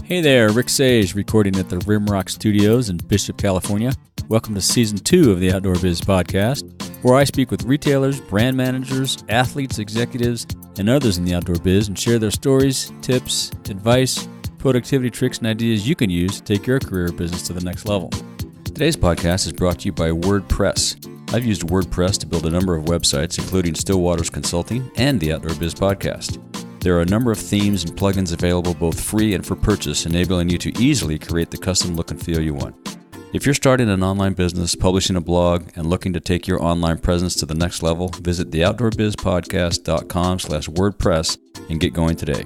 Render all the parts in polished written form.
Hey there, Rick Sage, recording at the Rimrock Studios in Bishop, California. Welcome to Season 2 of the Outdoor Biz Podcast, where I speak with retailers, brand managers, athletes, executives, and others in the outdoor biz and share their stories, tips, advice, productivity tricks, and ideas you can use to take your career or business to the next level. Today's podcast is brought to you by WordPress. I've used WordPress to build a number of websites, including Stillwater's Consulting and the Outdoor Biz Podcast. There are a number of themes and plugins available both free and for purchase, enabling you to easily create the custom look and feel you want. If you're starting an online business, publishing a blog, and looking to take your online presence to the next level, visit theoutdoorbizpodcast.com/WordPress and get going today.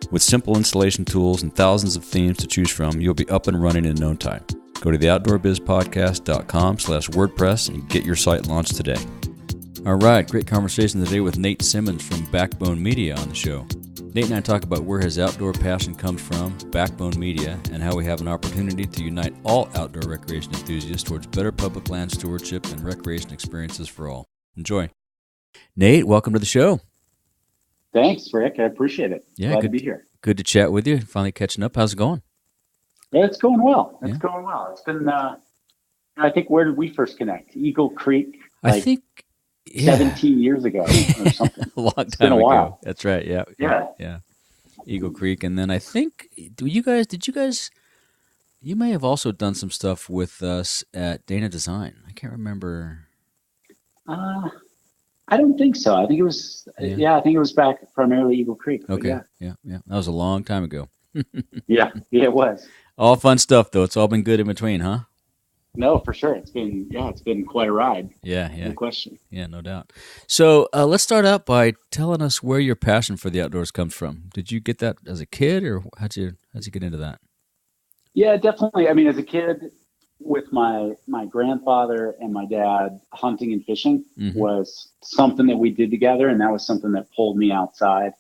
With simple installation tools and thousands of themes to choose from, you'll be up and running in no time. Go to theoutdoorbizpodcast.com/WordPress and get your site launched today. All right, great conversation today with Nate Simmons from Backbone Media on the show. Nate and I talk about where his outdoor passion comes from, Backbone Media, and how we have an opportunity to unite all outdoor recreation enthusiasts towards better public land stewardship and recreation experiences for all. Enjoy. Nate, welcome to the show. Thanks, Rick. I appreciate it. Yeah, Glad good to be here. Good to chat with you. Finally catching up. How's it going? Yeah, it's going well. It's Yeah. going well. It's been, I think, where did we first connect? Eagle Creek? I think 17 years ago or something. A long time It's been a ago. while. That's right. Yeah. Eagle Creek. And then I think, you may have also done some stuff with us at Dana Design. I can't remember. I don't think so. I think it was, I think it was back primarily Eagle Creek. Okay. Yeah. That was a long time ago. Yeah, it was. All fun stuff, though. It's all been good in between, huh? No, for sure. It's been quite a ride. Yeah. No question. Yeah, no doubt. So let's start out by telling us where your passion for the outdoors comes from. Did you get that as a kid, or how'd you get into that? Yeah, definitely. I mean, as a kid, with my grandfather and my dad, hunting and fishing was something that we did together, and that was something that pulled me outside.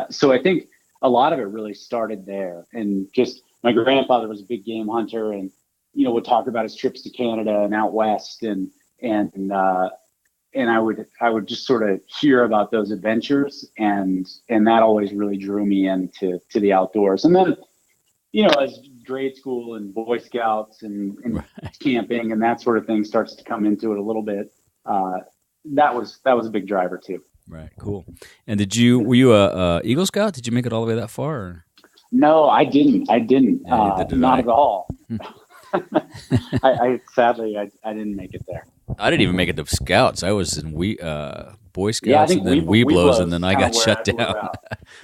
So I think a lot of it really started there. And just my grandfather was a big game hunter, and would talk about his trips to Canada and out west, and I would just sort of hear about those adventures, and that always really drew me into the outdoors. And then, as grade school and Boy Scouts and camping and that sort of thing starts to come into it a little bit, that was a big driver too. Right. Cool. And were you a Eagle Scout? Did you make it all the way that far? Or? No, I didn't. Yeah, not at all. Sadly, I didn't make it there. I didn't even make it to Scouts. I was in Boy Scouts, I think and then Weeblos, and then I got shut down.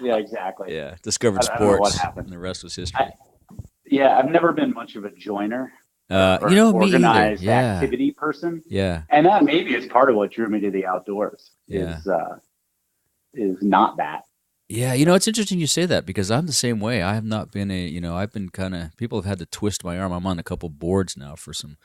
Yeah, exactly. Yeah, discovered sports, I don't know what happened. And the rest was history. I've never been much of a joiner. Me organized either. activity person. Yeah, and that maybe is part of what drew me to the outdoors. Is not that. Yeah, it's interesting you say that, because I'm the same way. I have not been I've been people have had to twist my arm. I'm on a couple boards now for some,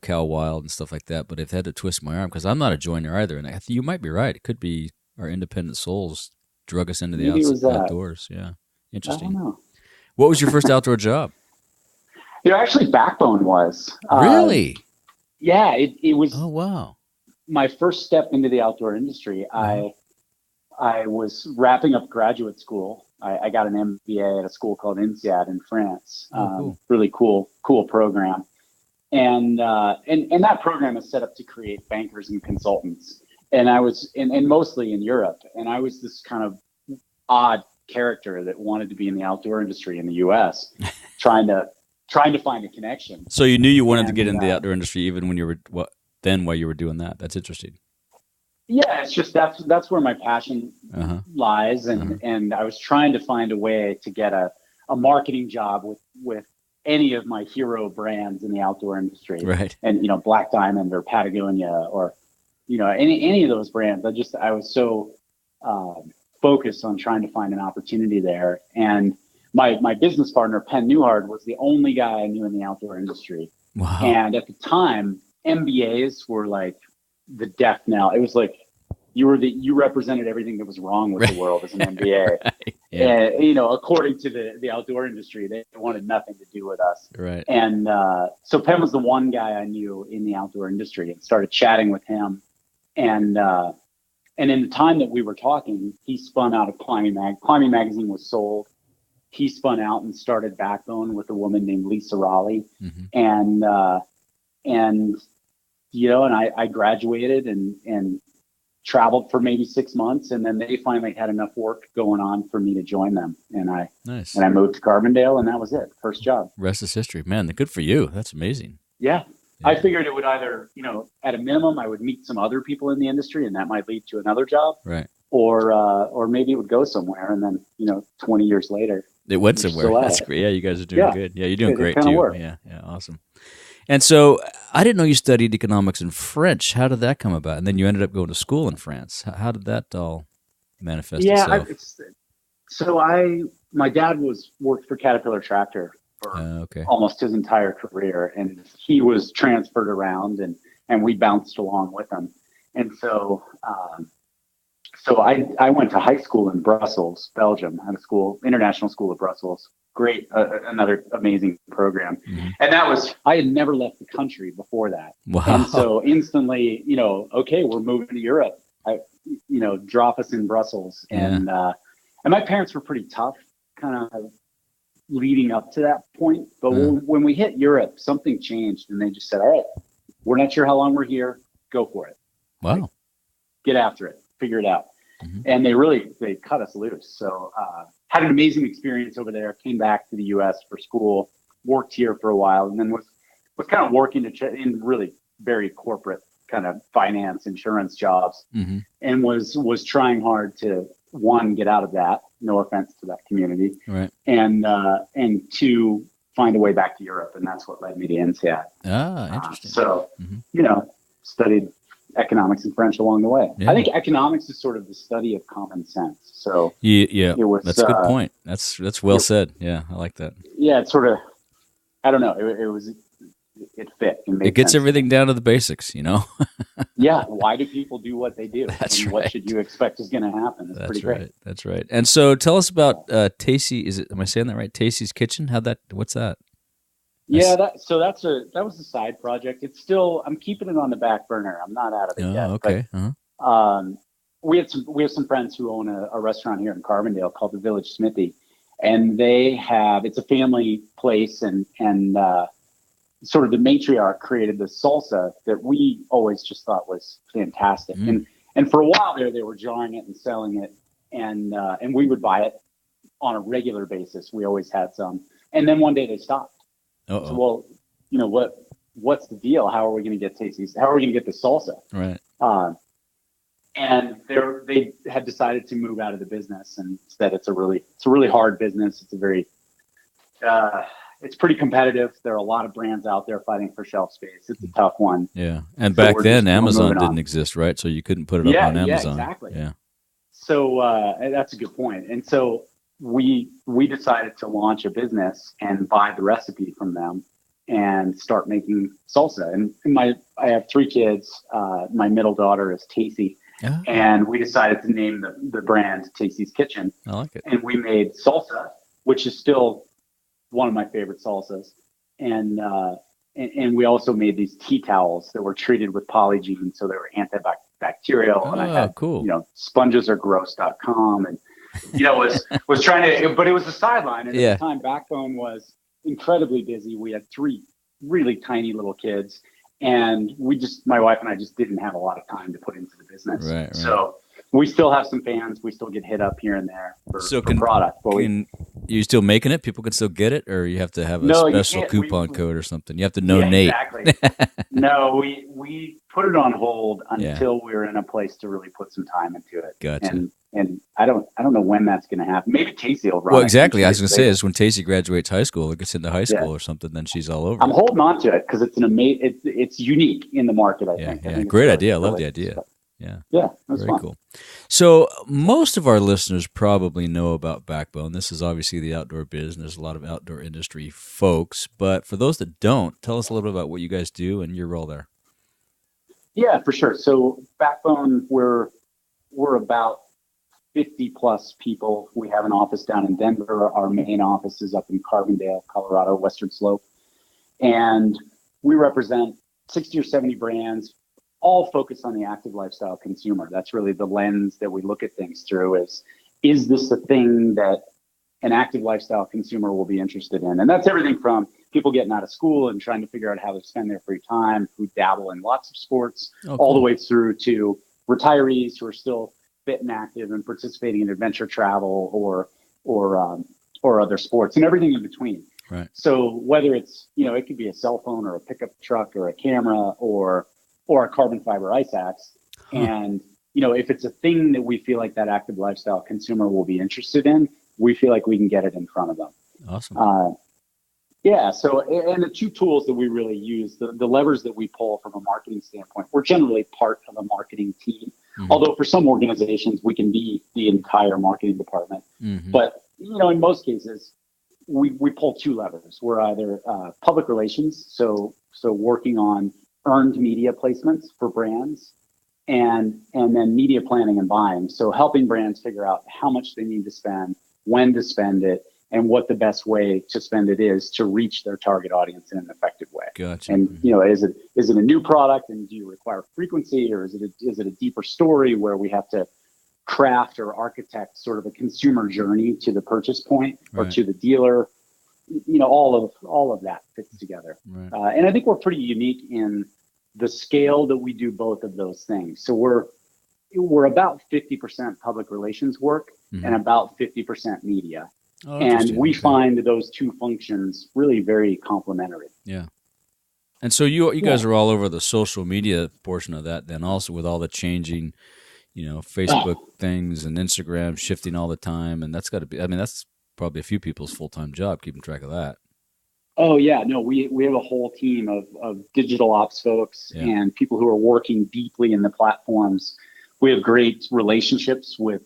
Cal Wild and stuff like that, but they've had to twist my arm because I'm not a joiner either. And I think you might be right. It could be our independent souls drug us into the outdoors. Yeah. Interesting. I don't know. What was your first outdoor job? Actually Backbone was. Really? Yeah, it was. Oh, wow. My first step into the outdoor industry. I was wrapping up graduate school. I got an MBA at a school called INSEAD in France. Cool. Really cool program. And that program is set up to create bankers and consultants. And I was and mostly in Europe. And I was this kind of odd character that wanted to be in the outdoor industry in the US, trying to find a connection. So you knew you wanted to get into the outdoor industry even when you were while you were doing that. That's interesting. Yeah, it's just that's where my passion lies, and I was trying to find a way to get a marketing job with any of my hero brands in the outdoor industry, right? And Black Diamond or Patagonia or any of those brands. I was so focused on trying to find an opportunity there, and my business partner Penn Newhart was the only guy I knew in the outdoor industry. Wow! And at the time, MBAs were like the death knell. It was like you represented everything that was wrong with the world as an MBA. Right. Yeah. And according to the outdoor industry, they wanted nothing to do with us. Right. And so Penn was the one guy I knew in the outdoor industry, and started chatting with him. And in the time that we were talking, he spun out of Climbing Magazine was sold. he spun out and started Backbone with a woman named Lisa Raleigh. And I graduated and traveled for maybe 6 months, and then they finally had enough work going on for me to join them. And I moved to Carbondale, and that was it. First job. Rest is history, man. Good for you. That's amazing. Yeah. I figured it would either, at a minimum, I would meet some other people in the industry, and that might lead to another job. Right. Or maybe it would go somewhere, and then 20 years later it went somewhere. That's great. Yeah, you guys are doing good. Yeah, you're doing great too. Worked. Yeah, awesome. And so I didn't know you studied economics and French. How did that come about? And then you ended up going to school in France. How did that all manifest itself? My dad worked for Caterpillar Tractor for almost his entire career, and he was transferred around, and we bounced along with him. And so I went to high school in Brussels, Belgium, at International School of Brussels. Great, another amazing program. Mm-hmm. And I had never left the country before that. Wow. And so instantly, okay, we're moving to Europe. Drop us in Brussels. And my parents were pretty tough, kind of leading up to that point. But when we hit Europe, something changed, and they just said, all right, we're not sure how long we're here. Go for it. Wow. Get after it. Figure it out. Mm-hmm. And they cut us loose. So had an amazing experience over there, came back to the U.S. for school, worked here for a while, and then was kind of working in really very corporate kind of finance, insurance jobs, mm-hmm. and was trying hard to, one, get out of that, no offense to that community, right, and two, find a way back to Europe, and that's what led me to INSEAD. Interesting. Mm-hmm. Studied economics and French along the way. Yeah. I think economics is sort of the study of common sense. So that's a good point. That's well said. Yeah, I like that. Yeah, it's sort of, I don't know. It fit. It gets sense. Everything down to the basics, Yeah. Why do people do what they do? That's and right. What should you expect is going to happen? That's pretty right. Great. That's right. And so tell us about Tacey. Am I saying that right? Tacey's Kitchen. What's that? Yeah, that was a side project. It's still, I'm keeping it on the back burner. I'm not out of it yet. Okay. But, we have some friends who own a restaurant here in Carbondale called the Village Smithy, and it's a family place, and sort of the matriarch created the salsa that we always just thought was fantastic. And for a while there, they were jarring it and selling it, and we would buy it on a regular basis. We always had some, and then one day they stopped. So, well, what's the deal? How are we going to get Tacey's? How are we going to get the salsa? Right. And they had decided to move out of the business, and said it's a really hard business. It's a very, it's pretty competitive. There are a lot of brands out there fighting for shelf space. It's a tough one. Yeah. And back then, Amazon didn't exist, right? So you couldn't put it up on Amazon. Yeah, exactly. Yeah. So that's a good point. And so we decided to launch a business and buy the recipe from them and start making salsa. And I have 3 kids. My middle daughter is Tacey. Oh. And we decided to name the brand Tacey's Kitchen. I like it. And we made salsa, which is still one of my favorite salsas. And we also made these tea towels that were treated with Polygiene, so they were antibacterial. And I had, cool. spongesaregross.com, and was trying to, but it was a sideline. And at the time, Backbone was incredibly busy. We had 3 really tiny little kids, and my wife and I just didn't have a lot of time to put into the business. Right. So we still have some fans. We still get hit up here and there for product. But you still making it? People can still get it, or you have to have a special coupon code or something? You have to know Nate. Exactly. No, we put it on hold until we were in a place to really put some time into it. Gotcha. And I don't know when that's going to happen. Maybe Tacey will run. Well, exactly. I was going to say is when Tacey graduates high school or gets into high school or something, then she's all over. I'm holding on to it because it's it's unique in the market. I think. Yeah, great idea. I love the idea. Yeah. Yeah. That's very fun. Cool. So most of our listeners probably know about Backbone. This is obviously the outdoor biz, and there's a lot of outdoor industry folks. But for those that don't, tell us a little bit about what you guys do and your role there. Yeah, for sure. So Backbone, we're about 50 plus people. We have an office down in Denver. Our main office is up in Carbondale, Colorado, Western Slope. And we represent 60 or 70 brands, all focused on the active lifestyle consumer. That's really the lens that we look at things through is this a thing that an active lifestyle consumer will be interested in. And that's everything from people getting out of school and trying to figure out how to spend their free time, who dabble in lots of sports, all the way through to retirees who are still fit and active and participating in adventure travel or other sports, and everything in between. Right. So whether it's, it could be a cell phone or a pickup truck or a camera or a carbon fiber ice axe. And, if it's a thing that we feel like that active lifestyle consumer will be interested in, we feel like we can get it in front of them. Awesome. Yeah. So, and the two tools that we really use, the levers that we pull from a marketing standpoint, we're generally part of a marketing team. Mm-hmm. Although for some organizations, we can be the entire marketing department. Mm-hmm. But, in most cases, we pull two levers. We're either public relations, so working on earned media placements for brands, and then media planning and buying. So helping brands figure out how much they need to spend, when to spend it, and what the best way to spend it is to reach their target audience in an effective way. Gotcha. And is it a new product, and do you require frequency, or is it a deeper story where we have to craft or architect sort of a consumer journey to the purchase point or to the dealer? All of that fits together. Right. And I think we're pretty unique in the scale that we do both of those things. So we're about 50% public relations work and about 50% media. Oh, and we find those two functions really very complementary. Yeah. And so you guys are all over the social media portion of that then also, with all the changing, Facebook things and Instagram shifting all the time. And that's got to be, that's probably a few people's full-time job, keeping track of that. Oh yeah, no, we have a whole team of digital ops folks and people who are working deeply in the platforms. We have great relationships with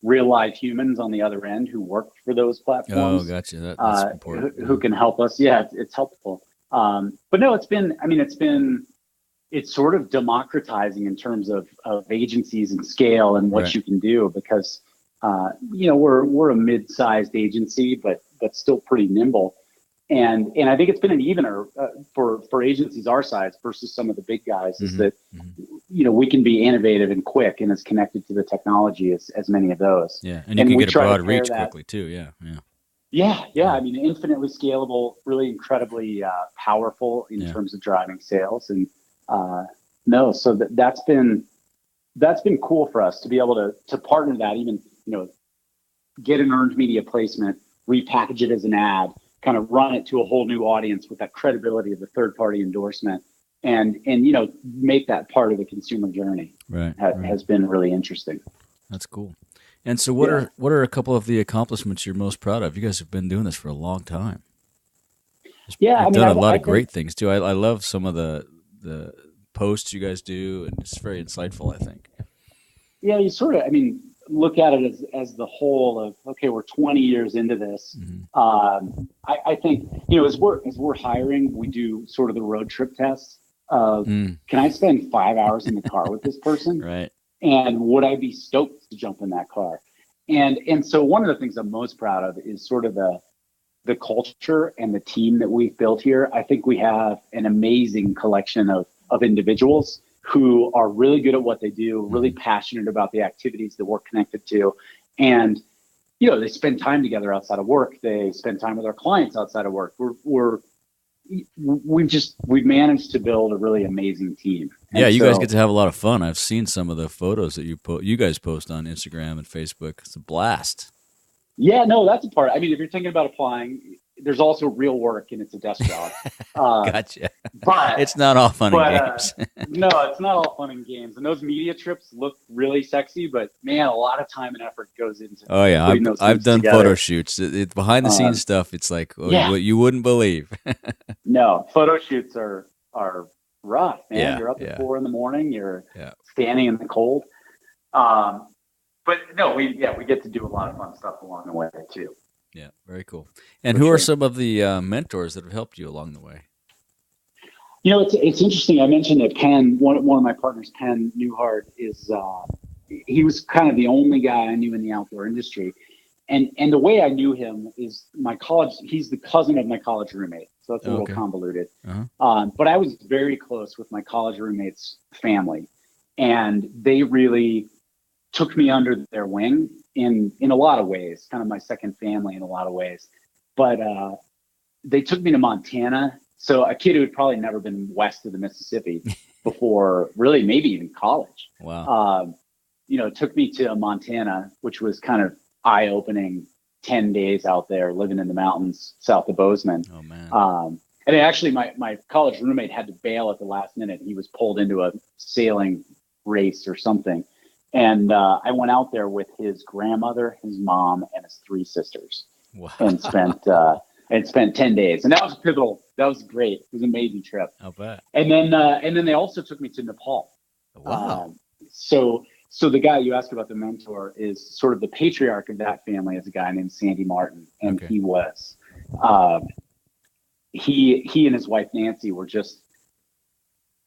real live humans on the other end who work for those platforms. Oh, gotcha. That's important. Who can help us. Yeah, it's helpful. But no, it's sort of democratizing in terms of agencies and scale and what you can do, because we're a mid-sized agency, but still pretty nimble. And I think it's been an evener for agencies our size versus some of the big guys is that, we can be innovative and quick and as connected to the technology as many of those. Yeah. And you can get a broad reach quickly too. Yeah. Yeah. Infinitely scalable, really incredibly powerful in terms of driving sales. And so that's been cool for us to be able to partner that, even, get an earned media placement, repackage it as an ad, kind of run it to a whole new audience with that credibility of the third-party endorsement, and make that part of the consumer journey. Right, has been really interesting. That's cool. And so, what are a couple of the accomplishments you're most proud of? You guys have been doing this for a long time. You've done a lot of great things too. I love some of the posts you guys do, and it's very insightful, I think. Yeah, you sort of, look at it as the whole of, okay, we're 20 years into this. I think, as we're hiring, we do sort of the road trip test of, can I spend 5 hours in the car with this person? Right. And would I be stoked to jump in that car? And so one of the things I'm most proud of is sort of the culture and the team that we've built here. I think we have an amazing collection of individuals who are really good at what they do, really passionate about the activities that we're connected to. And, they spend time together outside of work. They spend time with our clients outside of work. We've managed to build a really amazing team. Yeah, you guys get to have a lot of fun. I've seen some of the photos that you guys post on Instagram and Facebook. It's a blast. Yeah, no, that's a part. If you're thinking about applying, there's also real work, and it's a desk job. Gotcha. But it's not all fun and games. No, it's not all fun and games. And those media trips look really sexy, but man, a lot of time and effort goes into. Oh yeah, I've done photo shoots. Behind the scenes stuff. It's like what you wouldn't believe. No, photo shoots are rough, man. Yeah, you're up at 4 a.m. You're standing in the cold. But no, we get to do a lot of fun stuff along the way too. Yeah, very cool. And who are some of the mentors that have helped you along the way? It's interesting. I mentioned that Penn, one of my partners, Penn Newhart, he was kind of the only guy I knew in the outdoor industry. And the way I knew him is he's the cousin of my college roommate. So that's a little convoluted. But I was very close with my college roommate's family. And they really took me under their wing in a lot of ways, kind of my second family in a lot of ways. But they took me to Montana. So a kid who had probably never been west of the Mississippi before, really maybe even college. Wow. Took me to Montana, which was kind of eye-opening. 10 days out there living in the mountains south of Bozeman. Oh man. And actually my college roommate had to bail at the last minute. He was pulled into a sailing race or something. And I went out there with his grandmother, his mom, and his 3 sisters. Wow. And spent 10 days. And that was pivotal. That was great. It was an amazing trip. I'll bet. And then they also took me to Nepal. Wow. So the guy you asked about, the mentor, is sort of the patriarch of that family, is a guy named Sandy Martin. And okay. he was, he and his wife, Nancy, were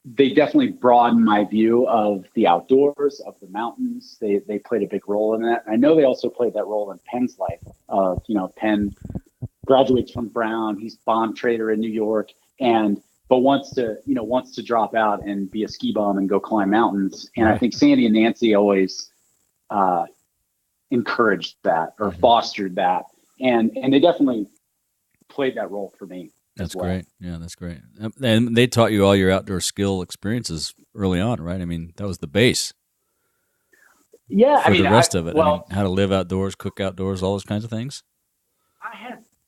they definitely broadened my view of the outdoors, of the mountains. They played a big role in that. I know they also played that role in Penn's life of, Penn graduates from Brown. He's bond trader in New York but wants to drop out and be a ski bum and go climb mountains. And I think Sandy and Nancy always encouraged that or fostered that. And they definitely played that role for me. That's great. Yeah, that's great. And they taught you all your outdoor skill experiences early on, right? I mean, that was the base. Yeah. For the rest of it. Well, how to live outdoors, cook outdoors, all those kinds of things.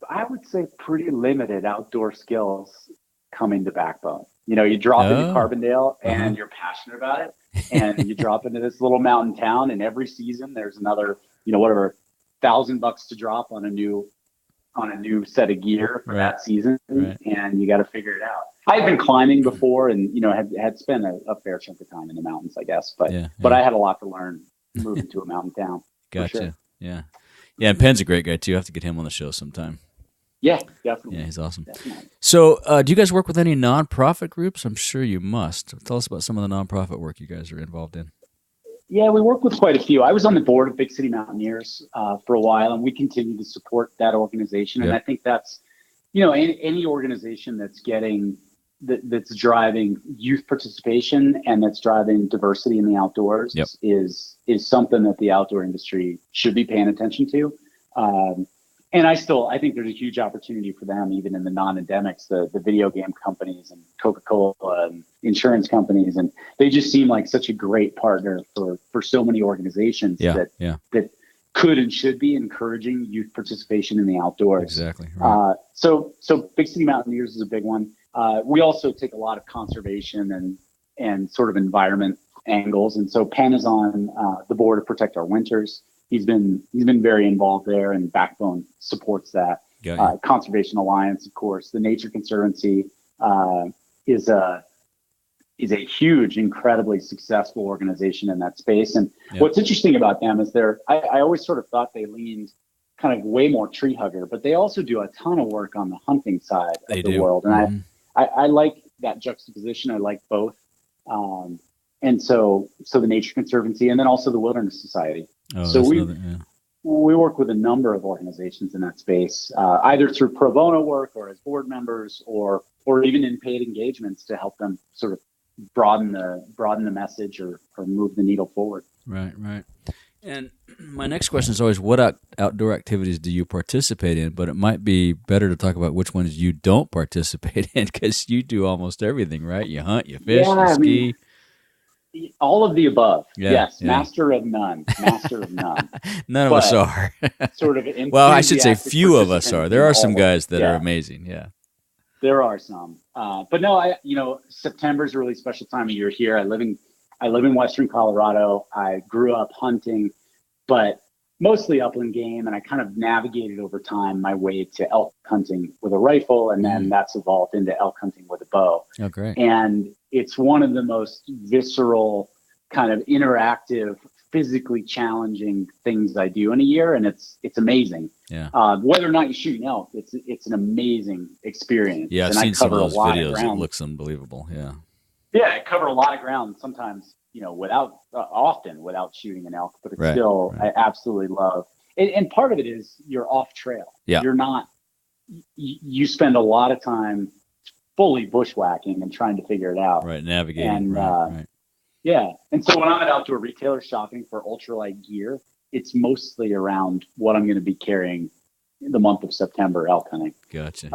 I would say pretty limited outdoor skills coming to Backbone. You drop into Carbondale and you're passionate about it, and you drop into this little mountain town, and every season there's another, whatever, $1,000 to drop on a new set of gear for that season, and you got to figure it out. I had been climbing before, and had spent a fair chunk of time in the mountains, I guess, but I had a lot to learn moving to a mountain town. Gotcha. Sure. Yeah. And Penn's a great guy too. I have to get him on the show sometime. Yeah, definitely. Yeah, he's awesome. Definitely. So, do you guys work with any nonprofit groups? I'm sure you must. Tell us about some of the nonprofit work you guys are involved in. Yeah, we work with quite a few. I was on the board of Big City Mountaineers for a while, and we continue to support that organization. And I think that's, any organization that's that's driving youth participation and that's driving diversity in the outdoors is something that the outdoor industry should be paying attention to. And I think there's a huge opportunity for them, even in the non-endemics, the video game companies and Coca-Cola and insurance companies. And they just seem like such a great partner for so many organizations that could and should be encouraging youth participation in the outdoors. Exactly. Right. So Big City Mountaineers is a big one. We also take a lot of conservation and sort of environment angles. And so Penn is on the board to Protect Our Winters. He's been very involved there, and Backbone supports that. Conservation Alliance, of course, the Nature Conservancy is a huge, incredibly successful organization in that space. And what's interesting about them is I always sort of thought they leaned kind of way more tree hugger, but they also do a ton of work on the hunting side of the world. And I like that juxtaposition. I like both. And so the Nature Conservancy, and then also the Wilderness Society. So we work with a number of organizations in that space, either through pro bono work or as board members, or even in paid engagements to help them sort of broaden the message or move the needle forward. Right. And my next question is always, what outdoor activities do you participate in? But it might be better to talk about which ones you don't participate in, because you do almost everything, right? You hunt, you fish, you ski. All of the above. Yes. Master of none. None of us are. Sort of. Well, I should say few of us are. There are some guys that are amazing. Yeah. There are some. But no, September is a really special time of year here. I live in Western Colorado. I grew up hunting, but mostly upland game. And I kind of navigated over time my way to elk hunting with a rifle. And then that's evolved into elk hunting with a bow. Oh, great. And it's one of the most visceral, kind of interactive, physically challenging things I do in a year. And it's amazing. Yeah. Whether or not you're shooting elk, it's an amazing experience. Yeah. I've seen some of those videos. It looks unbelievable. Yeah. Yeah. I cover a lot of ground sometimes, often without shooting an elk, but it's still, I absolutely love. And part of it is you're off trail. Yeah. You're not, you spend a lot of time fully bushwhacking and trying to figure it out. Right. Navigating. And, Yeah. And so when I'm at outdoor retailer shopping for ultralight gear, it's mostly around what I'm going to be carrying in the month of September elk hunting. Gotcha.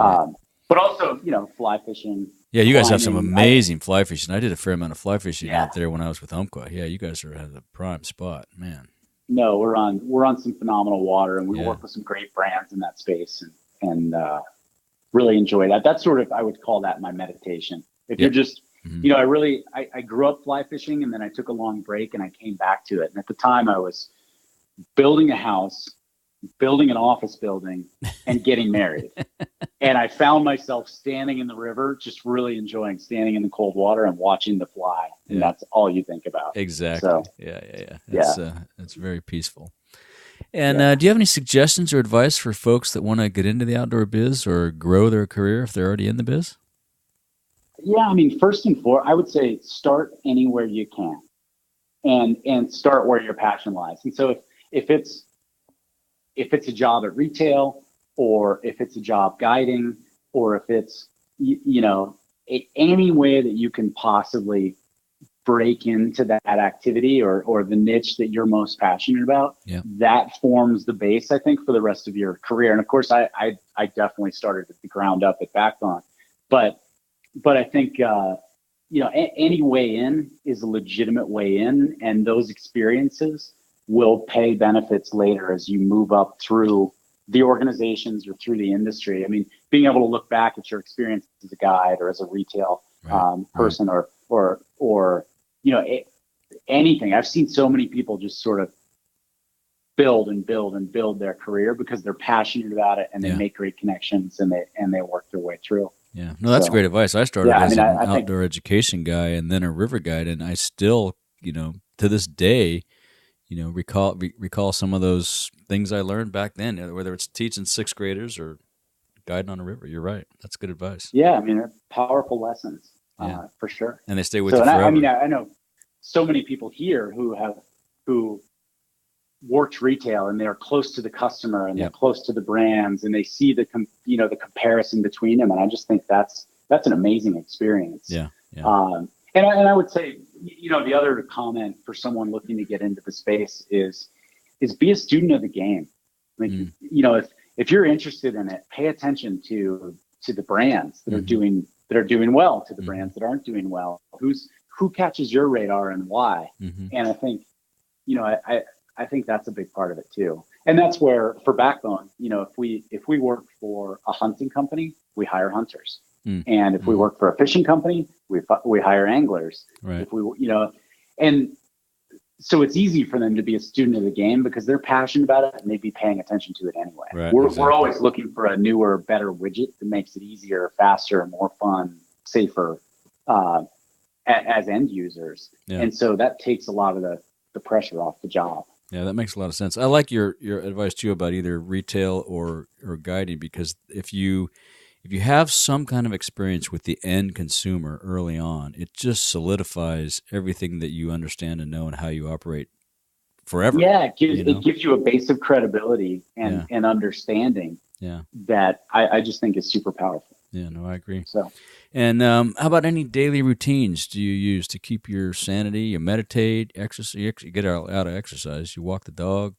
But also, fly fishing. Yeah, you guys have some climbing. amazing fly fishing. I did a fair amount of fly fishing Yeah. out there when I was with Umpqua. Yeah, you guys are at the prime spot, man. No, we're on some phenomenal water, and we work with some great brands in that space, and really enjoy that. That's sort of, I would call that my meditation. If you're just, I grew up fly fishing, and then I took a long break, and I came back to it. And at the time, I was building a house, building an office building, and getting married. And I found myself standing in the river, just really enjoying standing in the cold water and watching the fly. And that's all you think about. Exactly. So, It's very peaceful. And do you have any suggestions or advice for folks that want to get into the outdoor biz or grow their career if they're already in the biz? Yeah, I mean, first and foremost, I would say start anywhere you can, and start where your passion lies. And so if it's a job at retail, or if it's a job guiding, or if it's any way that you can possibly break into that activity or the niche that you're most passionate about, that forms the base, I think, for the rest of your career. And of course, I definitely started at the ground up at Backbone, but I think any way in is a legitimate way in, and those experiences will pay benefits later as you move up through the organizations or through the industry. I mean, being able to look back at your experience as a guide or as a retail person or anything. I've seen so many people just sort of build their career because they're passionate about it, and they make great connections, and they work their way through. Yeah, no, that's great advice. I started as an outdoor education guy and then a river guide, and I still, to this day, recall some of those things I learned back then, whether it's teaching sixth graders or guiding on a river. You're right. That's good advice. Yeah, I mean, they're powerful lessons, for sure. And they stay with you forever. I know so many people here who worked retail, and they're close to the customer, and they're close to the brands, and they see the comparison between them. And I just think that's an amazing experience. Yeah. And I would say, the other comment for someone looking to get into the space is be a student of the game. Like, if you're interested in it, pay attention to the brands that are doing well, to the brands that aren't doing well. Who catches your radar and why? And I think, I think that's a big part of it too. And that's where, for Backbone, if we work for a hunting company, we hire hunters. And if we work for a fishing company, we hire anglers. Right. If we, and so it's easy for them to be a student of the game because they're passionate about it and they'd be paying attention to it anyway. Right, We're always looking for a newer, better widget that makes it easier, faster, more fun, safer as end users. Yeah. And so that takes a lot of the pressure off the job. Yeah, that makes a lot of sense. I like your advice too about either retail or guiding, because if you have some kind of experience with the end consumer early on, it just solidifies everything that you understand and know and how you operate forever. Yeah, it gives you a base of credibility and understanding that I just think is super powerful. Yeah, no, I agree. So, and how about any daily routines do you use to keep your sanity? You meditate, exercise, you get out of exercise, you walk the dog?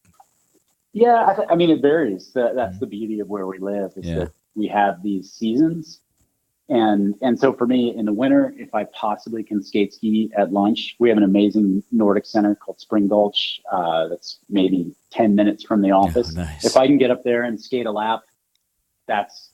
Yeah, I mean, it varies. That's the beauty of where we live is that we have these seasons. And so for me, in the winter, if I possibly can skate ski at lunch, we have an amazing Nordic center called Spring Gulch that's maybe 10 minutes from the office. Oh, nice. If I can get up there and skate a lap, that's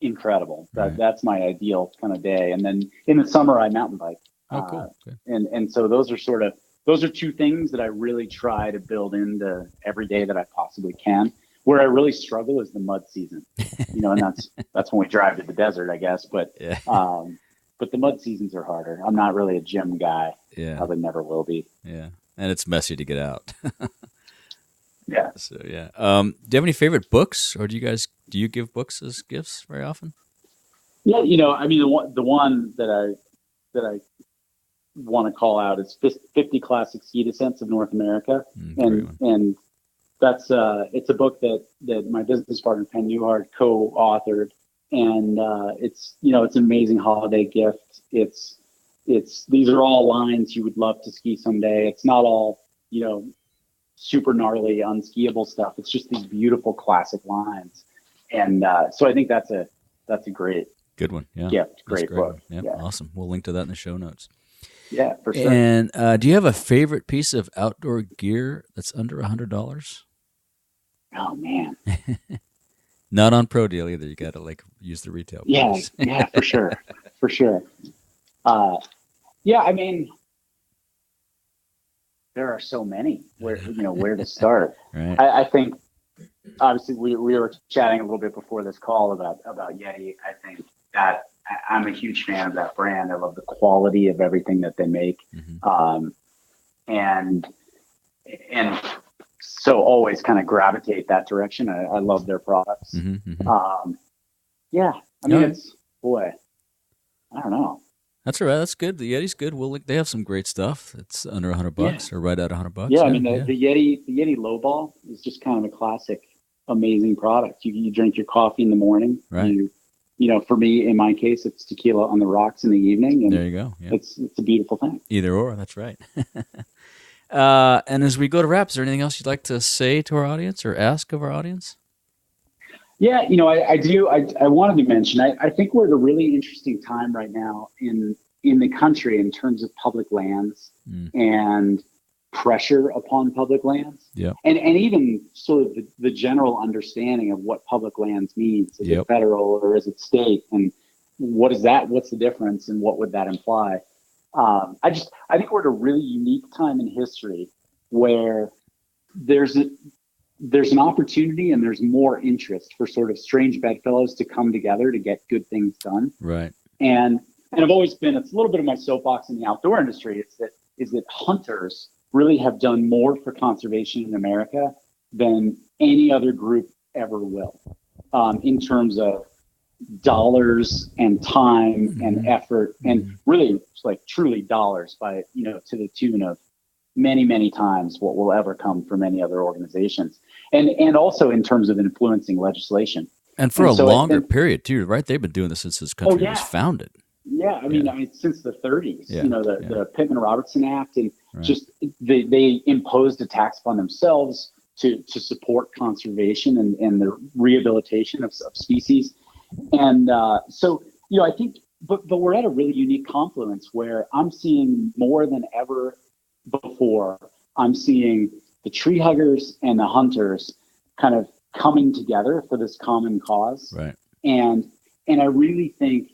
incredible. That's my ideal kind of day. And then in the summer, I mountain bike. Oh, cool. Okay. And so those are two things that I really try to build into every day that I possibly can. Where I really struggle is the mud season, and that's when we drive to the desert, I guess. But but the mud seasons are harder. I'm not really a gym guy. Yeah, probably never will be. Yeah, and it's messy to get out. Yeah. So yeah. Do you have any favorite books, or do you give books as gifts very often? Yeah, I mean the one that I want to call out is 50 Classic Ski Descents of North America, and that's it's a book that my business partner Penn Newhart co-authored, and it's an amazing holiday gift. It's these are all lines you would love to ski someday. It's not all, super gnarly, unskiable stuff. It's just these beautiful classic lines. And so I think that's a great good one. Yeah. gift. Great book. Yep. Yeah. Awesome. We'll link to that in the show notes. Yeah, for sure. And do you have a favorite piece of outdoor gear that's under $100? Oh man. Not on Pro Deal either. You got to use the retail price. Yeah, for sure. For sure. I mean, there are so many where to start. Right. I think obviously we were chatting a little bit before this call about Yeti. I think that I'm a huge fan of that brand. I love the quality of everything that they make. Mm-hmm. And so always kind of gravitate that direction. I love their products. Mm-hmm, mm-hmm. It's, boy, I don't know. That's all right. That's good. The Yeti's good. They have some great stuff. It's under $100 or right at $100. Yeah, I mean the Yeti Lowball is just kind of a classic, amazing product. You drink your coffee in the morning. Right. For me, in my case, it's tequila on the rocks in the evening. And there you go. Yeah. It's a beautiful thing. Either or. That's right. And as we go to wrap, is there anything else you'd like to say to our audience or ask of our audience? Yeah, I do. I wanted to mention, I think we're at a really interesting time right now in the country in terms of public lands and pressure upon public lands. Yeah. And even sort of the general understanding of what public lands means. Is it federal or is it state? And what is that? What's the difference? And what would that imply? I think we're at a really unique time in history where there's an opportunity and there's more interest for sort of strange bedfellows to come together to get good things done. Right. And I've always been, it's a little bit of my soapbox in the outdoor industry. Is that hunters really have done more for conservation in America than any other group ever will, in terms of dollars and time and effort, and really truly dollars by, to the tune of many, many times what will ever come from any other organizations. And also in terms of influencing legislation. And for a longer period too, right? They've been doing this since this country was founded. Yeah. I mean, since the 30s, yeah. The Pittman-Robertson Act, and just they imposed a tax upon themselves to support conservation and the rehabilitation of species. And so, I think, but we're at a really unique confluence where I'm seeing more than ever before, I'm seeing the tree huggers and the hunters kind of coming together for this common cause. Right. And I really think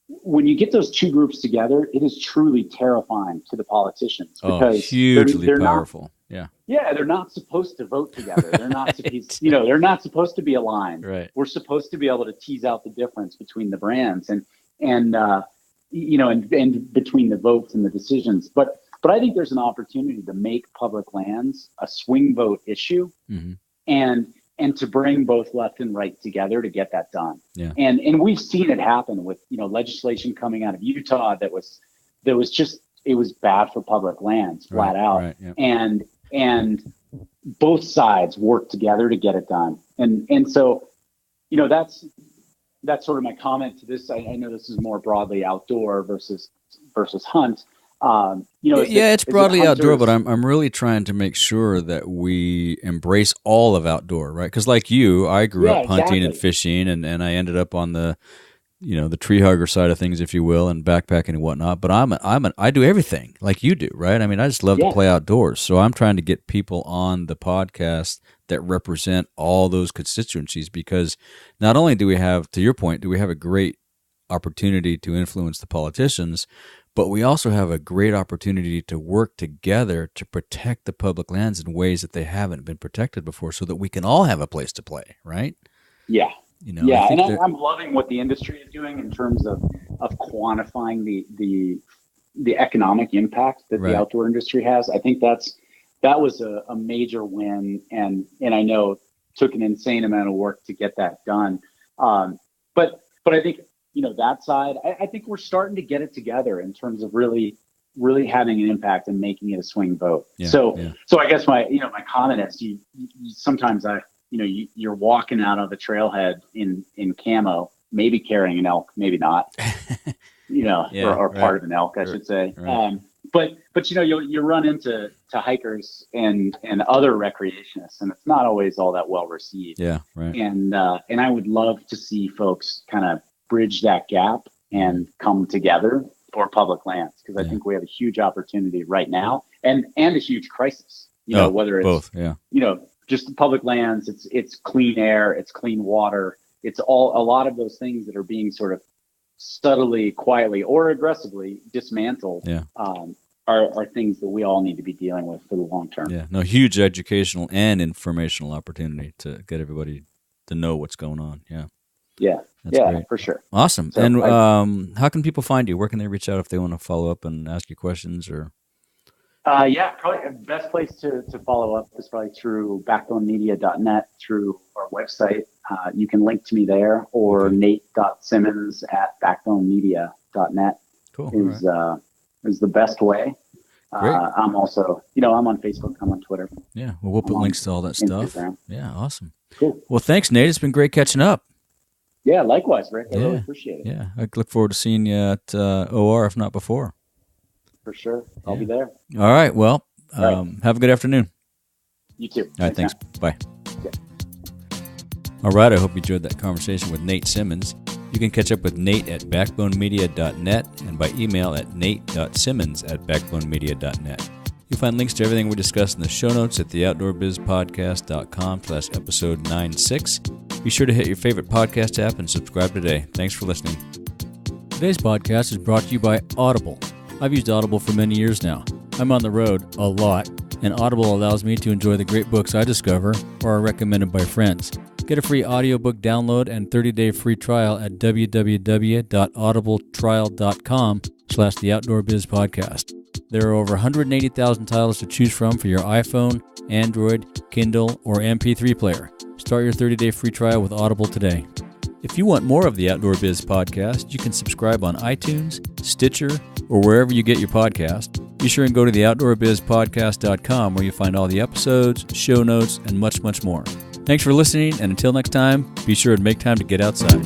when you get those two groups together, it is truly terrifying to the politicians because hugely they're powerful. Yeah, they're not supposed to vote together. They're not supposed, they're not supposed to be aligned. Right. We're supposed to be able to tease out the difference between the brands and between the votes and the decisions. But I think there's an opportunity to make public lands a swing vote issue, and to bring both left and right together to get that done. Yeah. And we've seen it happen with, legislation coming out of Utah that was just, it was bad for public lands flat out. Right, yeah. And both sides worked together to get it done. And so, that's sort of my comment to this. I know this is more broadly outdoor versus hunt. It's broadly outdoor, but I'm really trying to make sure that we embrace all of outdoor, right? Because like you, I grew up hunting and fishing, and I ended up on the, the tree hugger side of things, if you will, and backpacking and whatnot. But I do everything like you do, right? I mean, I just love to play outdoors. So I'm trying to get people on the podcast that represent all those constituencies, because not only do we have, to your point, do we have a great opportunity to influence the politicians, but we also have a great opportunity to work together to protect the public lands in ways that they haven't been protected before, so that we can all have a place to play, right? Yeah. I'm loving what the industry is doing in terms of quantifying the economic impact that the outdoor industry has. I think that was a major win, and I know it took an insane amount of work to get that done. But I think, that side, I think we're starting to get it together in terms of really, really having an impact and making it a swing vote. Yeah, so I guess my comment is, you sometimes you're walking out of the trailhead in camo, maybe carrying an elk, maybe not. or part of an elk, I should say. Right. But you'll run into hikers and other recreationists, and it's not always all that well received. Yeah, right. And I would love to see folks kind of bridge that gap and come together for public lands, because I think we have a huge opportunity right now and a huge crisis. Whether it's both, just public lands, it's clean air, it's clean water, it's a lot of those things that are being sort of subtly, quietly, or aggressively dismantled. Are things that we all need to be dealing with for the long term. Yeah, no, huge educational and informational opportunity to get everybody to know what's going on. Yeah, that's great. For sure. Awesome. So, and how can people find you? Where can they reach out if they want to follow up and ask you questions? Or probably the best place to follow up is probably through backbonemedia.net, through our website. You can link to me there, or nate.simmons@backbonemedia.net. Cool. Is the best way. Great. I'm also, I'm on Facebook, I'm on Twitter. Yeah, well, we'll put links to all that stuff. Instagram. Yeah, awesome. Cool. Well, thanks, Nate. It's been great catching up. Yeah, likewise, Rick. I really appreciate it. Yeah, I look forward to seeing you at OR, if not before. For sure. I'll be there. All right. Well, have a good afternoon. You too. All right, thanks. Bye. Yeah. All right, I hope you enjoyed that conversation with Nate Simmons. You can catch up with Nate at backbonemedia.net and by email at nate.simmons@backbonemedia.net. You'll find links to everything we discussed in the show notes at theoutdoorbizpodcast.com/episode 96. Be sure to hit your favorite podcast app and subscribe today. Thanks for listening. Today's podcast is brought to you by Audible. I've used Audible for many years now. I'm on the road a lot, and Audible allows me to enjoy the great books I discover or are recommended by friends. Get a free audiobook download and 30-day free trial at www.audibletrial.com/theoutdoorbizpodcast. There are over 180,000 titles to choose from for your iPhone, Android, Kindle, or MP3 player. Start your 30-day free trial with Audible today. If you want more of the Outdoor Biz Podcast, you can subscribe on iTunes, Stitcher, or wherever you get your podcast. Be sure and go to theoutdoorbizpodcast.com where you'll find all the episodes, show notes, and much, much more. Thanks for listening, and until next time, be sure to make time to get outside.